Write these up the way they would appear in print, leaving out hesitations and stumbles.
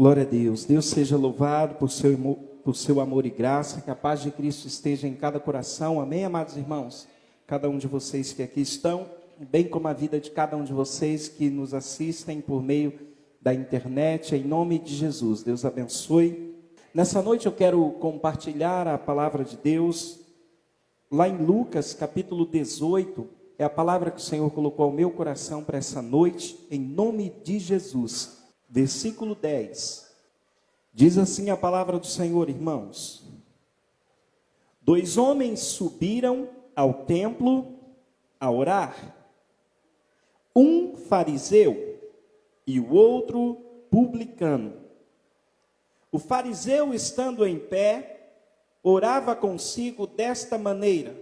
Glória a Deus. Deus seja louvado por seu amor e graça. Que a paz de Cristo esteja em cada coração. Amém, amados irmãos? Cada um de vocês que aqui estão, bem como a vida de cada um de vocês que nos assistem por meio da internet, em nome de Jesus. Deus abençoe. Nessa noite eu quero compartilhar a palavra de Deus, lá em Lucas, capítulo 18, é a palavra que o Senhor colocou ao meu coração para essa noite, em nome de Jesus. Versículo 10, diz assim a palavra do Senhor, irmãos: 2 homens subiram ao templo a orar, um fariseu e o outro publicano. O fariseu, estando em pé, orava consigo desta maneira: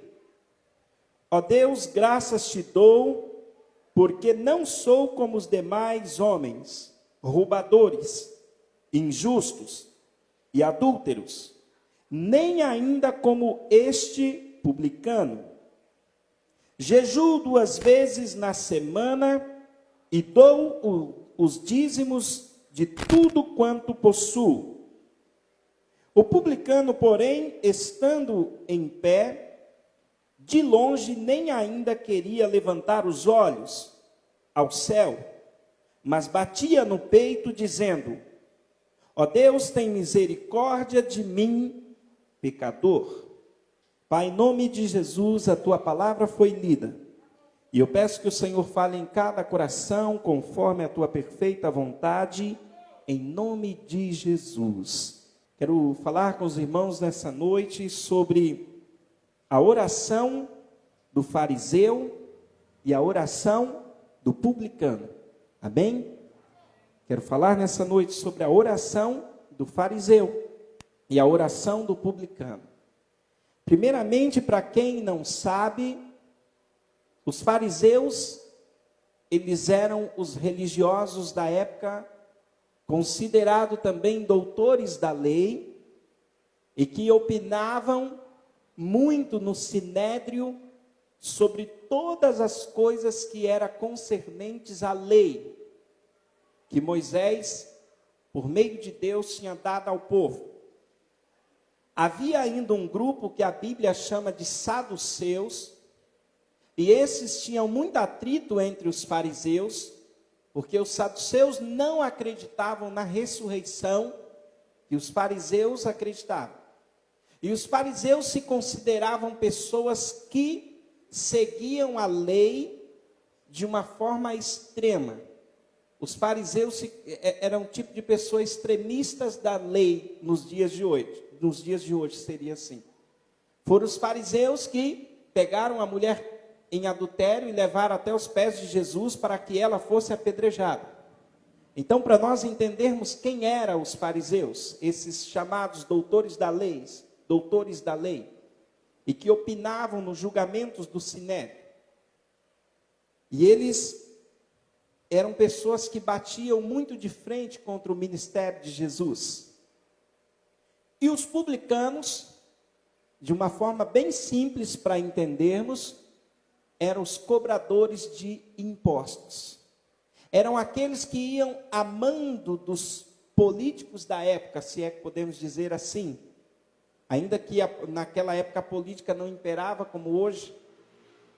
ó Deus, graças te dou, porque não sou como os demais homens, roubadores, injustos e adúlteros, nem ainda como este publicano. Jejuo 2 vezes na semana e dou os dízimos de tudo quanto possuo. O publicano, porém, estando em pé, de longe nem ainda queria levantar os olhos ao céu, mas batia no peito, dizendo: ó Deus, tem misericórdia de mim, pecador. Pai, em nome de Jesus, a tua palavra foi lida, e eu peço que o Senhor fale em cada coração, conforme a tua perfeita vontade, em nome de Jesus. Quero falar com os irmãos nessa noite sobre a oração do fariseu e a oração do publicano. Amém? Quero falar nessa noite sobre a oração do fariseu e a oração do publicano. Primeiramente, para quem não sabe, os fariseus, eles eram os religiosos da época, considerados também doutores da lei, e que opinavam muito no sinédrio sobre todas as coisas que eram concernentes à lei, que Moisés, por meio de Deus, tinha dado ao povo. Havia ainda um grupo que a Bíblia chama de saduceus, e esses tinham muito atrito entre os fariseus, porque os saduceus não acreditavam na ressurreição, e os fariseus acreditavam. E os fariseus se consideravam pessoas que seguiam a lei de uma forma extrema. Os fariseus eram um tipo de pessoas extremistas da lei nos dias de hoje. Nos dias de hoje seria assim. Foram os fariseus que pegaram a mulher em adultério e levaram até os pés de Jesus para que ela fosse apedrejada. Então, para nós entendermos quem eram os fariseus, esses chamados doutores da lei, e que opinavam nos julgamentos do sinédrio. E eles eram pessoas que batiam muito de frente contra o ministério de Jesus. E os publicanos, de uma forma bem simples para entendermos, eram os cobradores de impostos. Eram aqueles que iam amando dos políticos da época, se é que podemos dizer assim. Ainda que naquela época a política não imperava como hoje,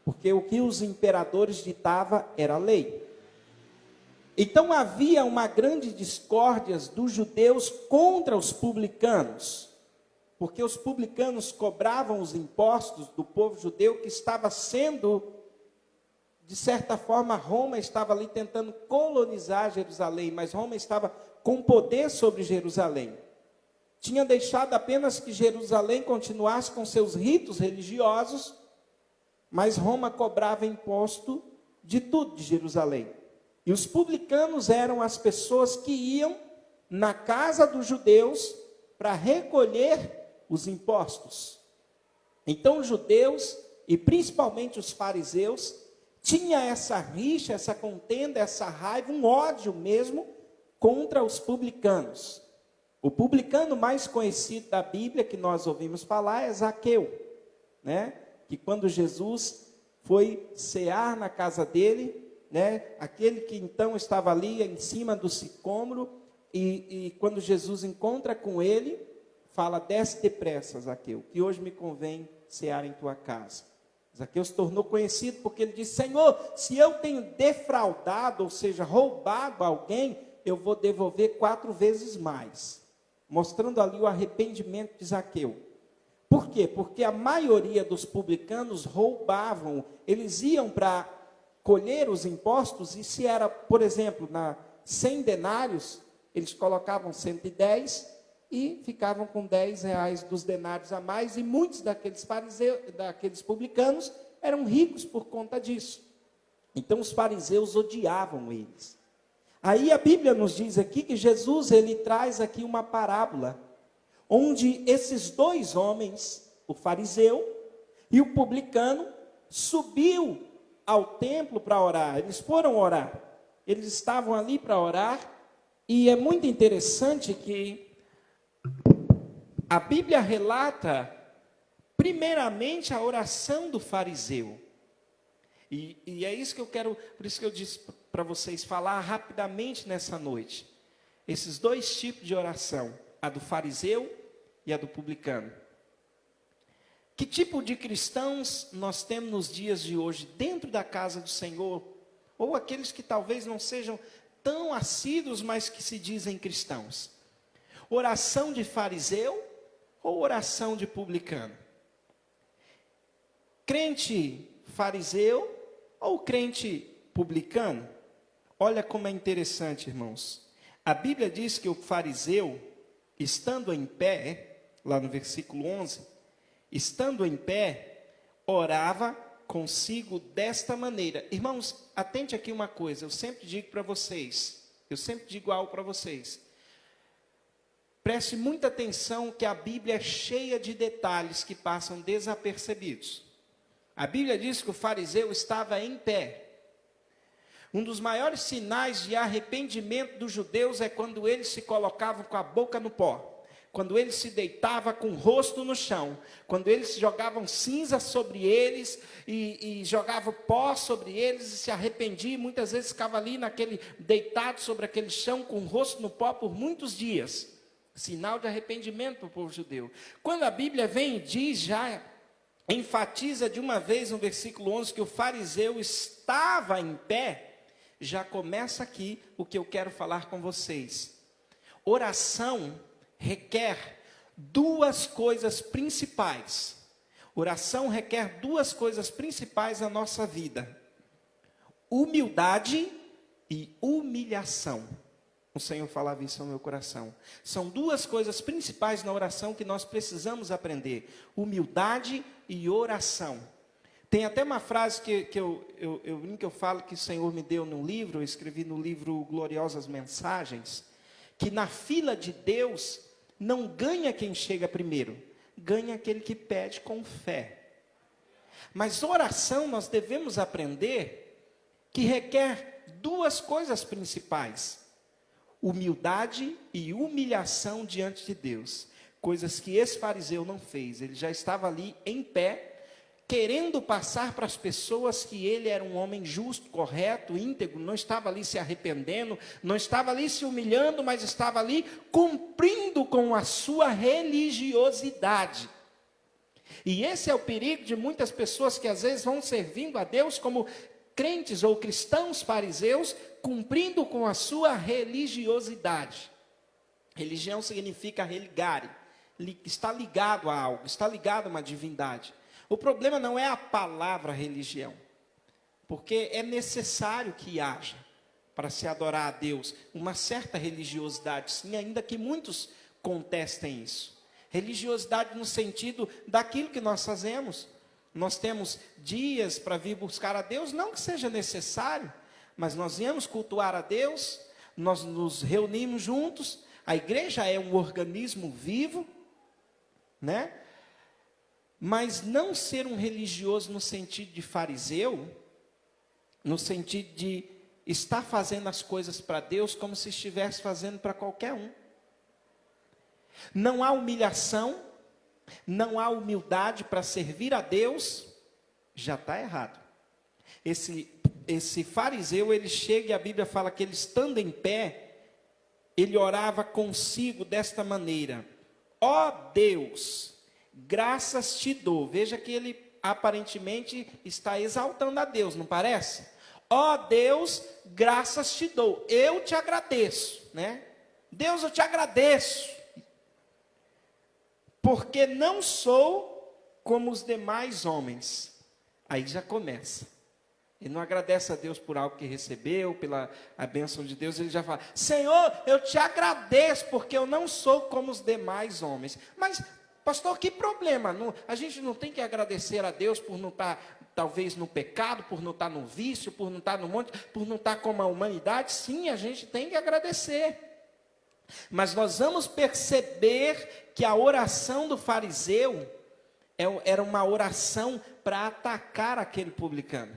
porque o que os imperadores ditavam era a lei. Então havia uma grande discórdia dos judeus contra os publicanos, porque os publicanos cobravam os impostos do povo judeu que estava sendo, de certa forma, Roma estava ali tentando colonizar Jerusalém, mas Roma estava com poder sobre Jerusalém. Tinha deixado apenas que Jerusalém continuasse com seus ritos religiosos, mas Roma cobrava imposto de tudo de Jerusalém. E os publicanos eram as pessoas que iam na casa dos judeus para recolher os impostos. Então os judeus, e principalmente os fariseus, tinham essa rixa, essa contenda, essa raiva, um ódio mesmo contra os publicanos. O publicano mais conhecido da Bíblia que nós ouvimos falar é Zaqueu, né? Que quando Jesus foi cear na casa dele, né? Aquele que então estava ali em cima do sicômoro, E quando Jesus encontra com ele, fala: desce depressa, Zaqueu, que hoje me convém cear em tua casa. Zaqueu se tornou conhecido porque ele disse: Senhor, se eu tenho defraudado, ou seja, roubado alguém, eu vou devolver 4 vezes mais. Mostrando ali o arrependimento de Zaqueu. Por quê? Porque a maioria dos publicanos roubavam, eles iam para colher os impostos, e se era, por exemplo, 100 denários, eles colocavam 110 e ficavam com 10 reais dos denários a mais, e muitos daqueles publicanos eram ricos por conta disso. Então os fariseus odiavam eles. Aí a Bíblia nos diz aqui que Jesus, ele traz aqui uma parábola, onde esses 2 homens, o fariseu e o publicano, subiu ao templo para orar. Eles foram orar. Eles estavam ali para orar. E é muito interessante que a Bíblia relata, primeiramente, a oração do fariseu. E é isso que eu quero, por isso que eu disse para vocês falar rapidamente nessa noite. Esses 2 tipos de oração, a do fariseu e a do publicano. Que tipo de cristãos nós temos nos dias de hoje dentro da casa do Senhor? Ou aqueles que talvez não sejam tão assíduos, mas que se dizem cristãos? Oração de fariseu ou oração de publicano? Crente fariseu ou crente publicano? Olha como é interessante, irmãos. A Bíblia diz que o fariseu, estando em pé, lá no versículo 11, estando em pé, orava consigo desta maneira. Irmãos, atente aqui uma coisa, eu sempre digo para vocês, eu sempre digo algo para vocês. Preste muita atenção que a Bíblia é cheia de detalhes que passam desapercebidos. A Bíblia diz que o fariseu estava em pé. Um dos maiores sinais de arrependimento dos judeus é quando eles se colocavam com a boca no pó. Quando eles se deitavam com o rosto no chão, quando eles jogavam cinza sobre eles e jogavam pó sobre eles e se arrependiam, muitas vezes ficava ali deitado sobre aquele chão com o rosto no pó por muitos dias. Sinal de arrependimento para o povo judeu. Quando a Bíblia vem e diz, já enfatiza de uma vez no versículo 11 que o fariseu estava em pé, já começa aqui o que eu quero falar com vocês. Oração requer 2 coisas principais. Oração requer 2 coisas principais na nossa vida: humildade e humilhação. O Senhor falava isso no meu coração. São 2 coisas principais na oração que nós precisamos aprender: humildade e oração. Tem até uma frase que eu falo que o Senhor me deu no livro, eu escrevi no livro Gloriosas Mensagens, que na fila de Deus não ganha quem chega primeiro, ganha aquele que pede com fé. Mas oração nós devemos aprender que requer 2 coisas principais: humildade e humilhação diante de Deus. Coisas que esse fariseu não fez. Ele já estava ali em pé, querendo passar para as pessoas que ele era um homem justo, correto, íntegro, não estava ali se arrependendo, não estava ali se humilhando, mas estava ali cumprindo com a sua religiosidade. E esse é o perigo de muitas pessoas que às vezes vão servindo a Deus como crentes ou cristãos fariseus, cumprindo com a sua religiosidade. Religião significa religare, está ligado a algo, está ligado a uma divindade. O problema não é a palavra religião, porque é necessário que haja, para se adorar a Deus, uma certa religiosidade, sim, ainda que muitos contestem isso. Religiosidade no sentido daquilo que nós fazemos. Nós temos dias para vir buscar a Deus, não que seja necessário, mas nós viemos cultuar a Deus, nós nos reunimos juntos, a igreja é um organismo vivo, né? Mas não ser um religioso no sentido de fariseu, no sentido de estar fazendo as coisas para Deus como se estivesse fazendo para qualquer um. Não há humilhação, não há humildade para servir a Deus, já está errado. Esse fariseu, ele chega e a Bíblia fala que ele estando em pé, ele orava consigo desta maneira: ó Deus, graças te dou. Veja que ele aparentemente está exaltando a Deus, não parece? Ó Deus, graças te dou, eu te agradeço, né? Deus, eu te agradeço, porque não sou como os demais homens. Aí já começa. Ele não agradece a Deus por algo que recebeu, pela a bênção de Deus, ele já fala: Senhor, eu te agradeço, porque eu não sou como os demais homens. Mas, pastor, que problema? A gente não tem que agradecer a Deus por não estar, talvez, no pecado, por não estar no vício, por não estar no monte, por não estar como a humanidade? Sim, a gente tem que agradecer. Mas nós vamos perceber que a oração do fariseu era uma oração para atacar aquele publicano.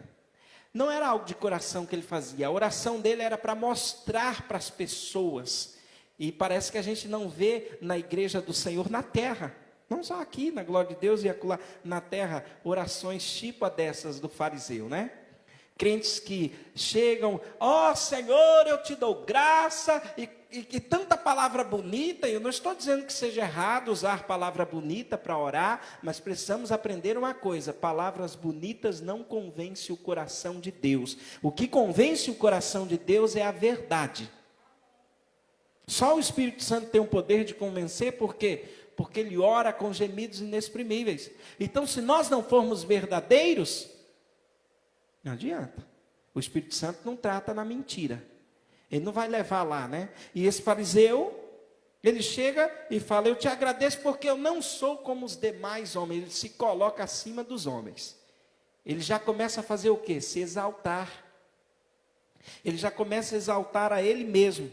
Não era algo de coração que ele fazia. A oração dele era para mostrar para as pessoas. E parece que a gente não vê na igreja do Senhor na terra. Não só aqui, na glória de Deus e acolá na terra, orações tipo a dessas do fariseu, né? Crentes que chegam: ó Senhor, eu te dou graça, e tanta palavra bonita. Eu não estou dizendo que seja errado usar palavra bonita para orar, mas precisamos aprender uma coisa: palavras bonitas não convencem o coração de Deus. O que convence o coração de Deus é a verdade. Só o Espírito Santo tem o poder de convencer, por quê? Porque ele ora com gemidos inexprimíveis. Então, se nós não formos verdadeiros, não adianta. O Espírito Santo não trata na mentira. Ele não vai levar lá, né? E esse fariseu, ele chega e fala: eu te agradeço porque eu não sou como os demais homens. Ele se coloca acima dos homens. Ele já começa a fazer o quê? Se exaltar. Ele já começa a exaltar a ele mesmo.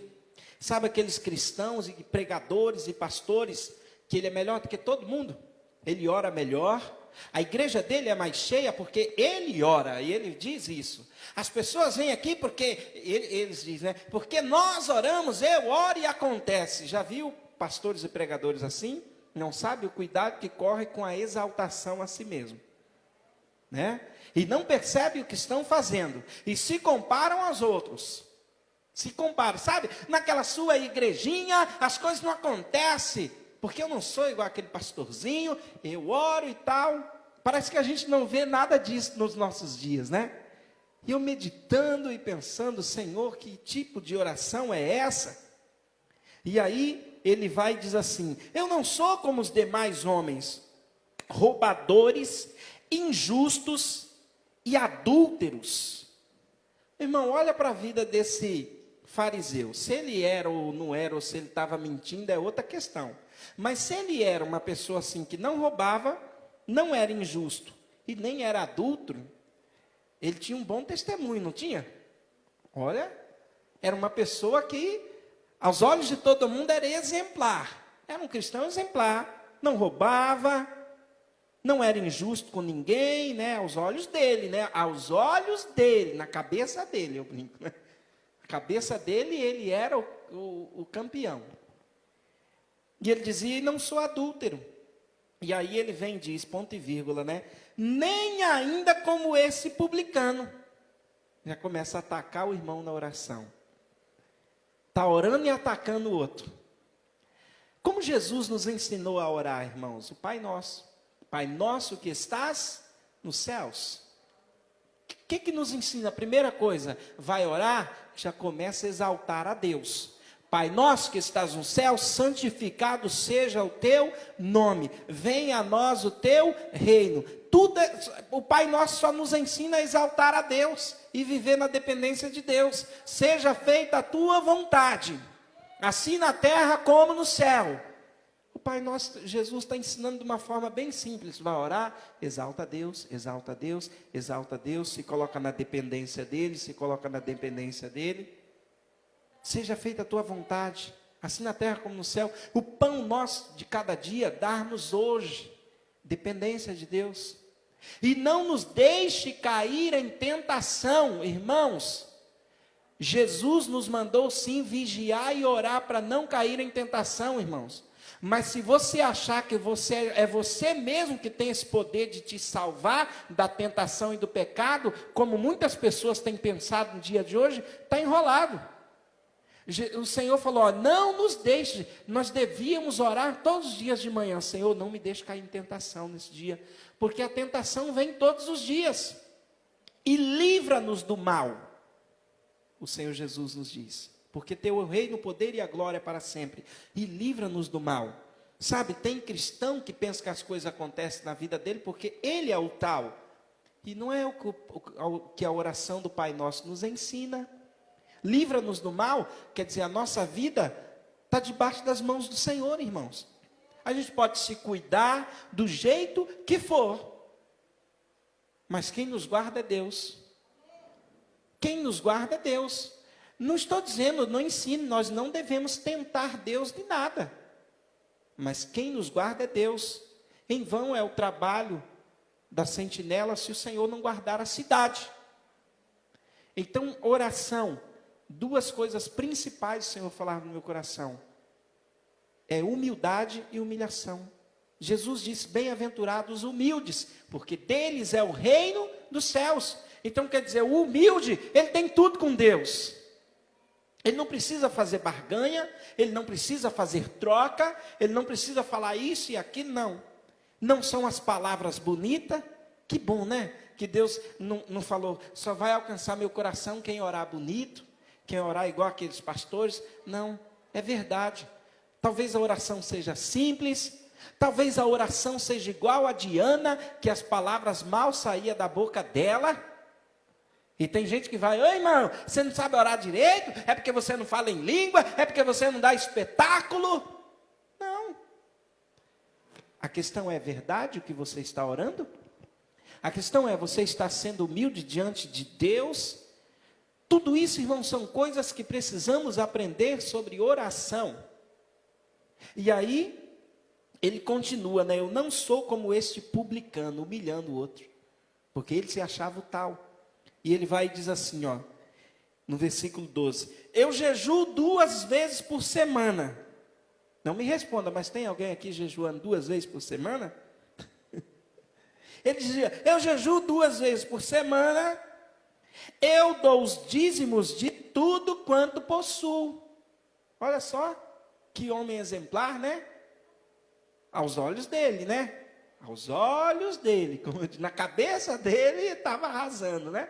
Sabe aqueles cristãos e pregadores e pastores que ele é melhor do que todo mundo? Ele ora melhor. A igreja dele é mais cheia porque ele ora, e ele diz isso. As pessoas vêm aqui porque, eles dizem, né? Porque nós oramos, eu oro e acontece. Já viu pastores e pregadores assim? Não sabe o cuidado que corre com a exaltação a si mesmo, né? E não percebe o que estão fazendo, e se comparam aos outros. Se comparam, sabe? Naquela sua igrejinha, as coisas não acontecem, porque eu não sou igual aquele pastorzinho, eu oro e tal. Parece que a gente não vê nada disso nos nossos dias, né? E eu meditando e pensando: Senhor, que tipo de oração é essa? E aí ele vai e diz assim: eu não sou como os demais homens, roubadores, injustos e adúlteros. Irmão, olha para a vida desse fariseu. Se ele era ou não era, ou se ele estava mentindo, é outra questão. Mas se ele era uma pessoa assim que não roubava, não era injusto e nem era adúltero, ele tinha um bom testemunho, não tinha? Olha, era uma pessoa que, aos olhos de todo mundo, era exemplar. Era um cristão exemplar, não roubava, não era injusto com ninguém, né? Aos olhos dele, né? Aos olhos dele, na cabeça dele, eu brinco, né? Na cabeça dele, ele era o campeão. E ele dizia: não sou adúltero. E aí ele vem e diz, ponto e vírgula, né? Nem ainda como esse publicano. Já começa a atacar o irmão na oração. Está orando e atacando o outro. Como Jesus nos ensinou a orar, irmãos? O Pai Nosso. Pai Nosso que estás nos céus. O que nos ensina? A primeira coisa, vai orar, já começa a exaltar a Deus. Pai nosso que estás no céu, santificado seja o teu nome. Venha a nós o teu reino. O Pai nosso só nos ensina a exaltar a Deus e viver na dependência de Deus. Seja feita a tua vontade, assim na terra como no céu. O Pai nosso, Jesus está ensinando de uma forma bem simples. Vai orar, exalta a Deus, exalta a Deus, exalta a Deus. Se coloca na dependência dele, se coloca na dependência dele. Seja feita a tua vontade, assim na terra como no céu. O pão nosso de cada dia, dá-nos hoje. Dependência de Deus. E não nos deixe cair em tentação, irmãos. Jesus nos mandou sim vigiar e orar para não cair em tentação, irmãos. Mas se você achar que é você mesmo que tem esse poder de te salvar da tentação e do pecado, como muitas pessoas têm pensado no dia de hoje, está enrolado. O Senhor falou, ó, não nos deixe, nós devíamos orar todos os dias de manhã. Senhor, não me deixe cair em tentação nesse dia, porque a tentação vem todos os dias. E livra-nos do mal. O Senhor Jesus nos diz, porque teu é o reino, o poder e a glória para sempre. E livra-nos do mal. Sabe, tem cristão que pensa que as coisas acontecem na vida dele porque ele é o tal. E não é o que a oração do Pai Nosso nos ensina. Livra-nos do mal, quer dizer, a nossa vida está debaixo das mãos do Senhor, irmãos. A gente pode se cuidar do jeito que for, mas quem nos guarda é Deus. Quem nos guarda é Deus. Não estou dizendo, não ensino, nós não devemos tentar Deus de nada. Mas quem nos guarda é Deus. Em vão é o trabalho da sentinela se o Senhor não guardar a cidade. Então, oração. Duas coisas principais o Senhor falava no meu coração. É humildade e humilhação. Jesus disse, bem-aventurados humildes, porque deles é o reino dos céus. Então quer dizer, o humilde, ele tem tudo com Deus. Ele não precisa fazer barganha, ele não precisa fazer troca, ele não precisa falar isso e aquilo, não. Não são as palavras bonitas, que bom, né? Que Deus não falou, só vai alcançar meu coração quem orar bonito, quem orar igual aqueles pastores. Não, é verdade. Talvez a oração seja simples, talvez a oração seja igual a Diana, que as palavras mal saíam da boca dela. E tem gente que vai, oi irmão, você não sabe orar direito? É porque você não fala em língua? É porque você não dá espetáculo? Não. A questão é verdade o que você está orando? A questão é, você está sendo humilde diante de Deus? Tudo isso, irmãos, são coisas que precisamos aprender sobre oração. E aí, ele continua, né? Eu não sou como este publicano, humilhando o outro. Porque ele se achava o tal. E ele vai e diz assim, ó, no versículo 12. Eu jejuo 2 vezes por semana. Não me responda, mas tem alguém aqui jejuando 2 vezes por semana? Ele dizia, eu jejuo 2 vezes por semana. Eu dou os dízimos de tudo quanto possuo. Olha só, que homem exemplar, né? Aos olhos dele, né? Aos olhos dele, como na cabeça dele estava arrasando, né?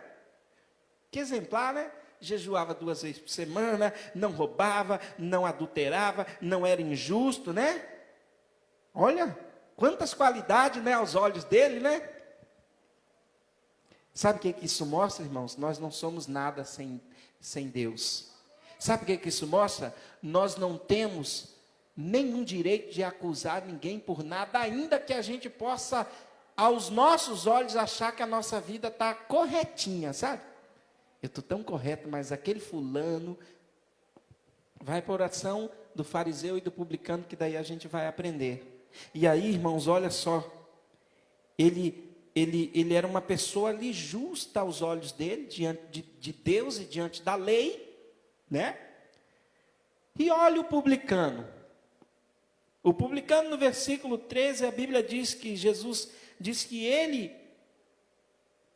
Que exemplar, né? Jejuava 2 vezes por semana, não roubava, não adulterava, não era injusto, né? Olha, quantas qualidades, né, aos olhos dele, né? Sabe o que isso mostra, irmãos? Nós não somos nada sem Deus. Sabe o que isso mostra? Nós não temos nenhum direito de acusar ninguém por nada, ainda que a gente possa, aos nossos olhos, achar que a nossa vida está corretinha, sabe? Eu estou tão correto, mas aquele fulano vai para a oração do fariseu e do publicano, que daí a gente vai aprender. E aí, irmãos, olha só, ele era uma pessoa ali justa aos olhos dele, diante de Deus e diante da lei, né? E olha o publicano. O publicano, no versículo 13, a Bíblia diz que Jesus diz que ele,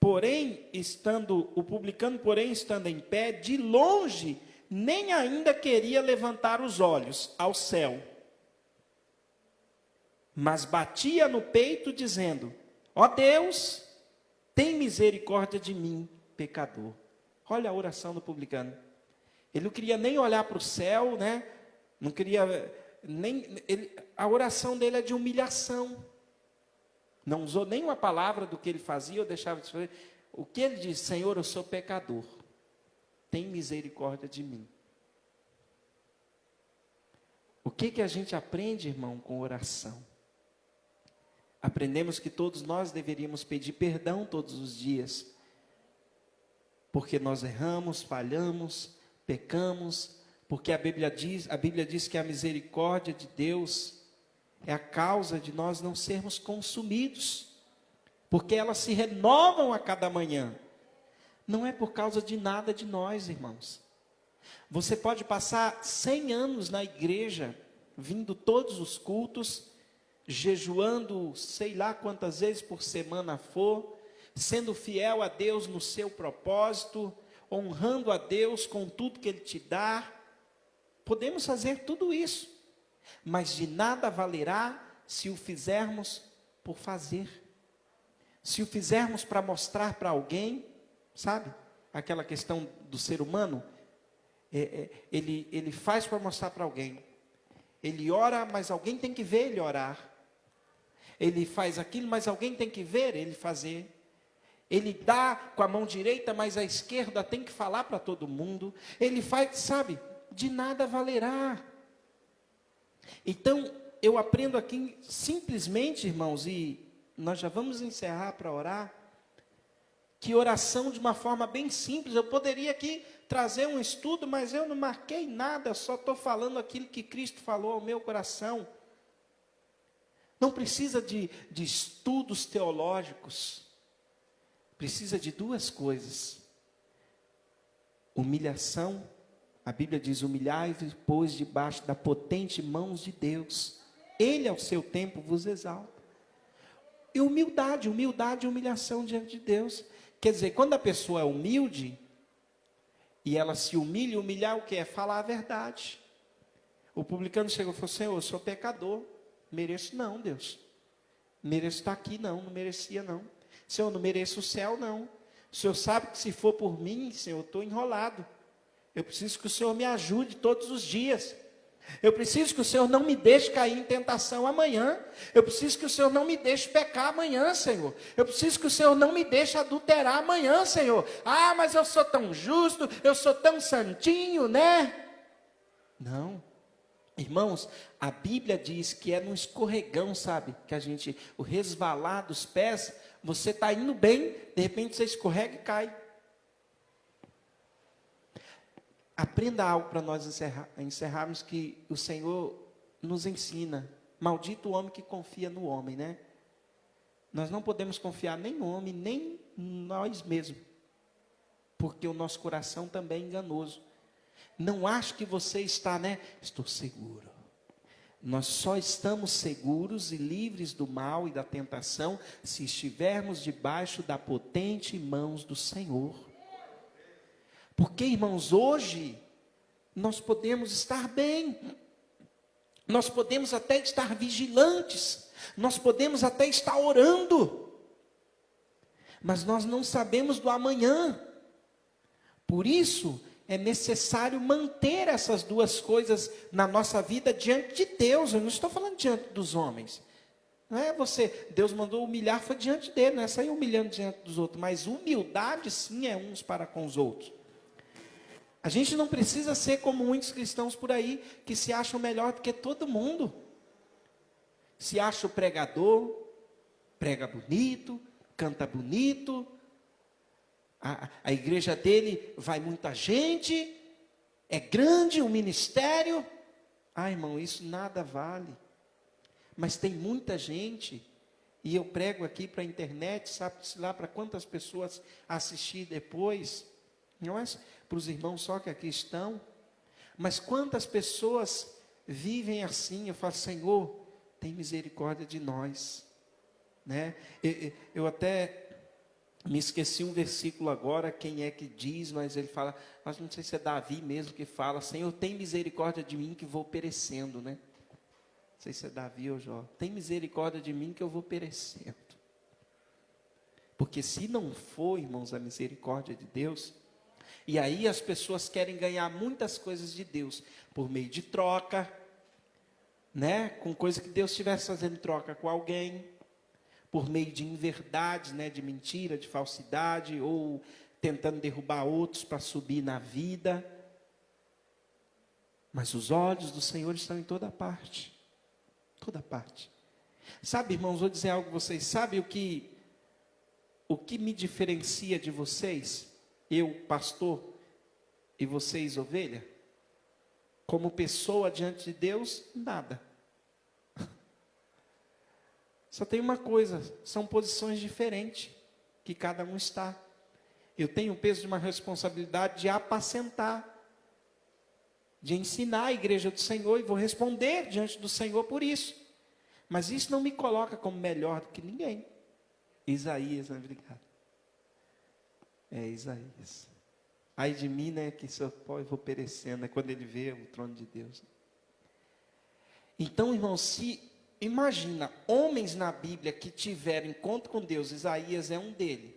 o publicano, porém, estando em pé, de longe, nem ainda queria levantar os olhos ao céu, mas batia no peito, dizendo, ó Deus, tem misericórdia de mim, pecador. Olha a oração do publicano. Ele não queria nem olhar para o céu, né? Não queria a oração dele é de humilhação. Não usou nenhuma palavra do que ele fazia ou deixava de fazer. O que ele diz? Senhor, eu sou pecador. Tem misericórdia de mim. O que a gente aprende, irmão, com oração? Aprendemos que todos nós deveríamos pedir perdão todos os dias. Porque nós erramos, falhamos, pecamos. Porque a Bíblia diz que a misericórdia de Deus é a causa de nós não sermos consumidos. Porque elas se renovam a cada manhã. Não é por causa de nada de nós, irmãos. Você pode passar 100 anos na igreja, vindo todos os cultos, jejuando sei lá quantas vezes por semana for, sendo fiel a Deus no seu propósito, honrando a Deus com tudo que Ele te dá, Podemos fazer tudo isso, mas de nada valerá se o fizermos por fazer. Se o fizermos para mostrar para alguém, sabe? Aquela questão do ser humano, ele faz para mostrar para alguém. Ele ora, mas alguém tem que ver ele orar. Ele faz aquilo, mas alguém tem que ver ele fazer. Ele dá com a mão direita, mas a esquerda tem que falar para todo mundo. Ele faz, sabe, de nada valerá. Então, eu aprendo aqui simplesmente, irmãos, e nós já vamos encerrar para orar, que oração de uma forma bem simples. Eu poderia aqui trazer um estudo, mas eu não marquei nada, só estou falando aquilo que Cristo falou ao meu coração. Não precisa de estudos teológicos. Precisa de duas coisas: humilhação. A Bíblia diz: humilhai-vos, pois, debaixo da potente mãos de Deus. Ele, ao seu tempo, vos exalta. E humildade e humilhação diante de Deus. Quer dizer, quando a pessoa é humilde, e ela se humilha, humilhar o que é? Falar a verdade. O publicano chegou e falou: Senhor, eu sou pecador. Mereço não, Deus. Mereço estar aqui não merecia não. Senhor, não mereço o céu não. O Senhor sabe que se for por mim, Senhor, eu estou enrolado. Eu preciso que o Senhor me ajude todos os dias. Eu preciso que o Senhor não me deixe cair em tentação amanhã. Eu preciso que o Senhor não me deixe pecar amanhã, Senhor. Eu preciso que o Senhor não me deixe adulterar amanhã, Senhor. Ah, mas eu sou tão justo, eu sou tão santinho, né? Não. Irmãos, a Bíblia diz que é no escorregão, sabe? Que a gente, o resvalar dos pés, você está indo bem, de repente você escorrega e cai. Aprenda algo para nós encerrarmos, que o Senhor nos ensina. Maldito o homem que confia no homem, né? Nós não podemos confiar nem no homem, nem em nós mesmos. Porque o nosso coração também é enganoso. Não acho que você está, né? Estou seguro. Nós só estamos seguros e livres do mal e da tentação se estivermos debaixo da potente mãos do Senhor. Porque, irmãos, hoje nós podemos estar bem, nós podemos até estar vigilantes, nós podemos até estar orando, mas nós não sabemos do amanhã. Por isso, é necessário manter essas duas coisas na nossa vida diante de Deus. Eu não estou falando diante dos homens. Não é você, Deus mandou humilhar, foi diante dele, não é sair humilhando diante dos outros, mas humildade sim é uns para com os outros. A gente não precisa ser como muitos cristãos por aí, que se acham melhor do que todo mundo. Se acha o pregador, prega bonito, canta bonito, a igreja dele vai muita gente, é grande o ministério. Ah, irmão, isso nada vale. Mas tem muita gente, e eu prego aqui para a internet, sabe-se lá para quantas pessoas assistir depois. Não é para os irmãos só que aqui estão, mas quantas pessoas vivem assim. Eu falo: Senhor, tem misericórdia de nós, né? Eu até me esqueci um versículo agora, quem é que diz, mas ele fala, mas não sei se é Davi mesmo que fala: Senhor, tem misericórdia de mim que vou perecendo, né? Não sei se é Davi ou Jó. Tem misericórdia de mim que eu vou perecendo. Porque se não for, irmãos, a misericórdia de Deus, e aí as pessoas querem ganhar muitas coisas de Deus por meio de troca, né? Com coisa que Deus estivesse fazendo troca com alguém, por meio de inverdades, né? De mentira, de falsidade, ou tentando derrubar outros para subir na vida. Mas os olhos do Senhor estão em toda parte. Toda parte. Sabe, irmãos, vou dizer algo a vocês. Sabe o que me diferencia de vocês? Eu, pastor, e vocês, ovelha? Como pessoa diante de Deus, nada. Só tem uma coisa, são posições diferentes que cada um está. Eu tenho o peso de uma responsabilidade de apacentar, de ensinar a igreja do Senhor, e vou responder diante do Senhor por isso. Mas isso não me coloca como melhor do que ninguém. Isaías, obrigado. É Isaías. Ai de mim, né, que sou pó e vou perecendo, é quando ele vê o trono de Deus. Então, irmão, se imagina, homens na Bíblia que tiveram encontro com Deus, Isaías é um dele,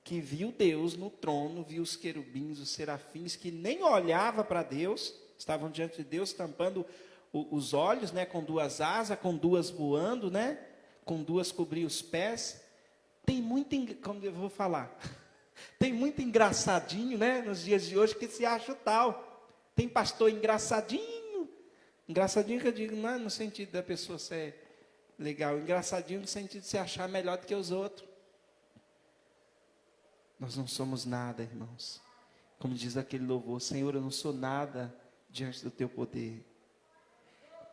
que viu Deus no trono, viu os querubins, os serafins, que nem olhava para Deus, estavam diante de Deus, tampando os olhos, né, com duas asas, com duas voando, né, com duas cobrir os pés. Tem muito, como eu vou falar, tem muito engraçadinho, né, nos dias de hoje, que se acha tal. Tem pastor engraçadinho que eu digo, não é no sentido da pessoa ser legal, engraçadinho no sentido de se achar melhor do que os outros. Nós não somos nada, irmãos. Como diz aquele louvor, Senhor, eu não sou nada diante do teu poder.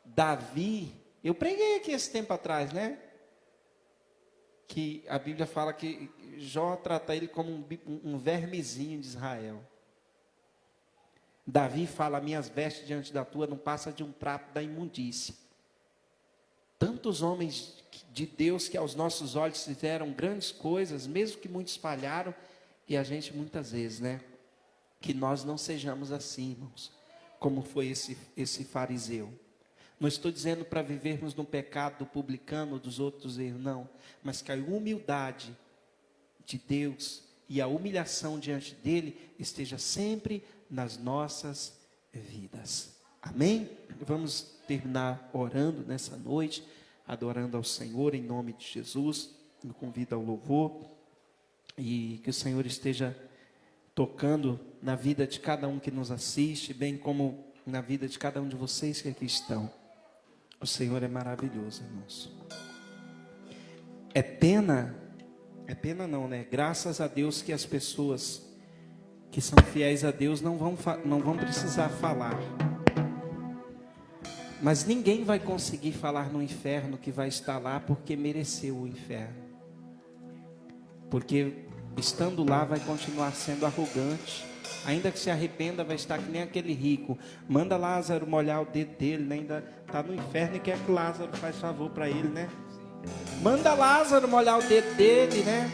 Davi, eu preguei aqui esse tempo atrás, né? Que a Bíblia fala que Jó trata ele como um vermezinho de Israel. Davi fala, minhas vestes diante da tua não passa de um trapo da imundícia. Tantos homens de Deus que aos nossos olhos fizeram grandes coisas, mesmo que muitos falharam, e a gente muitas vezes, né? Que nós não sejamos assim, irmãos, como foi esse fariseu. Não estou dizendo para vivermos no pecado do publicano, dos outros erros, não. Mas que a humildade de Deus e a humilhação diante dele esteja sempre nas nossas vidas. Amém? Vamos terminar orando nessa noite, adorando ao Senhor em nome de Jesus. Eu convido ao louvor e que o Senhor esteja tocando na vida de cada um que nos assiste, bem como na vida de cada um de vocês que aqui estão. O Senhor é maravilhoso, irmãos. É pena não, né? Graças a Deus que as pessoas que são fiéis a Deus não vão precisar falar. Mas ninguém vai conseguir falar no inferno que vai estar lá porque mereceu o inferno. Porque estando lá vai continuar sendo arrogante. Ainda que se arrependa, vai estar que nem aquele rico. Manda Lázaro molhar o dedo dele, né? Ainda está no inferno e quer que Lázaro faz favor para ele, né? Manda Lázaro molhar o dedo dele, né?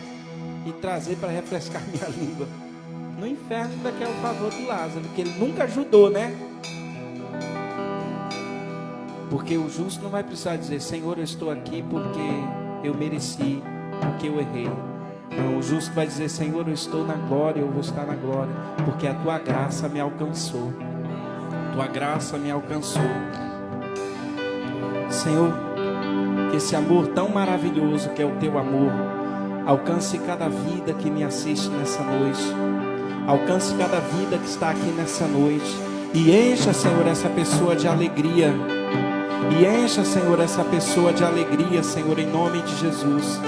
E trazer para refrescar minha língua. No inferno ainda quer o favor de Lázaro, que ele nunca ajudou, né? Porque o justo não vai precisar dizer, Senhor, eu estou aqui porque eu mereci, porque eu errei. Não, o justo vai dizer, Senhor, eu estou na glória, eu vou estar na glória, porque a tua graça me alcançou. Tua graça me alcançou. Senhor, que esse amor tão maravilhoso que é o teu amor, alcance cada vida que me assiste nessa noite. Alcance cada vida que está aqui nessa noite. E encha, Senhor, essa pessoa de alegria. E encha, Senhor, essa pessoa de alegria, Senhor, em nome de Jesus.